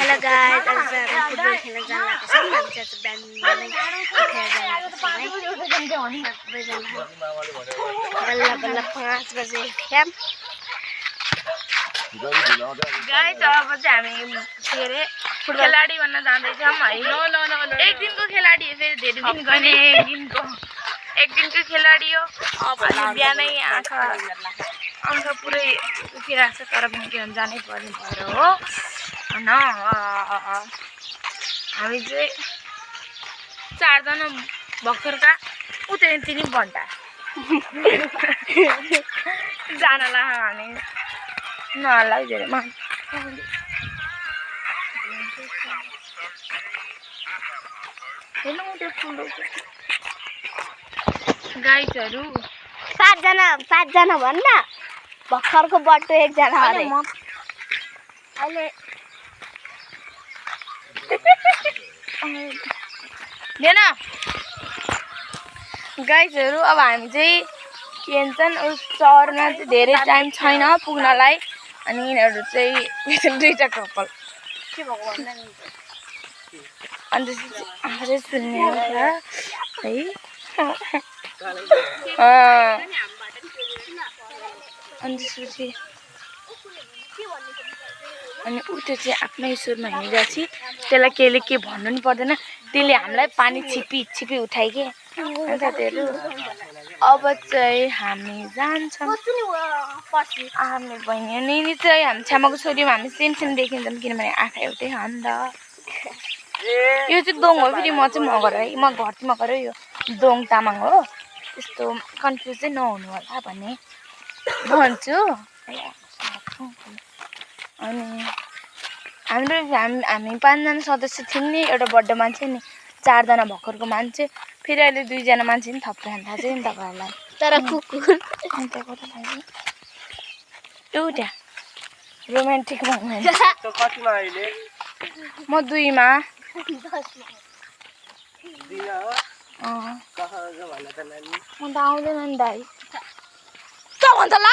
hello guys आज चाहिँ हामी फुटबल खेल्न जान लागेको छौँ हामी चाहिँ बिहान बिहानै उठेर जान लागेको छौँ है सबैजना बल्ल बल्ल 5 बजे उठ्यौँ गाइस अब चाहिँ हामी के रे खेलाडी बन्न जाँदैछौँ है एक दिनको खेलाडी हो फेरि धेरै दिन गर्ने एक दिनको खेलाडी हो अब बिहानै आँखा पुरै दुखिरहेको छ तर पनि के भन्छ जानै पर्ने भएर हो हैन हामी चाहिँ 4 जना भर्खरका उतै तिनी बन्टा जानला हामी नलाई धेरै मान हेर्नु त्यो फुल गाइसहरु 5 जना भन्न भर्खरको बट्टो एक जना अरे अहिले देन गाइसहरु अब हामी चाहिँ के भन्छन् उस सहरमा चाहिँ धेरै टाइम छैन पुग्नलाई अनि यिनीहरु चाहिँ दुईटा कपाल के भगवान अनि त्यसपछि सुन्ने है अनि त्यसपछि अनि उते चाहिँ आफ्नै सुरमा हिँडिरहेछ त्यसलाई केले के भन्नु नि पर्दैन त्यसले हामीलाई पानी छिपी उठाइ के अनि साथीहरु अब चाहिँ हामी जान्छौँ हाम्रो बहिनी नि चाहिँ हामी छ्यामाको छोरीमा हामी सेम देखिन्छौँ किनभने आँखा एउटै हो नि त यो चाहिँ दोङ हो फेरि म चाहिँ मगर है म घरती मगर यो दोङ तामाङ हो त्यस्तो कन्फ्युज चाहिँ नहुनु होला भन्ने भन्छु अनि हामी 5 जना सदस्य थियौँ नि एउटा बड्डे मान्छे नि 4 जना भर्खरको मान्छे फेरि अहिले 2 जना मान्छे नि थप्दै थाहा छ नि तपाईहरुलाई तर कुकुर अन्त कता लाग्यो एउटा रोमान्टिक मोमेन्ट त कतिमा अहिले म 2 मा 2 मा हो कहाँ छ भन्न त नानी म त आउँदैन नि दाइ त भन्छ ल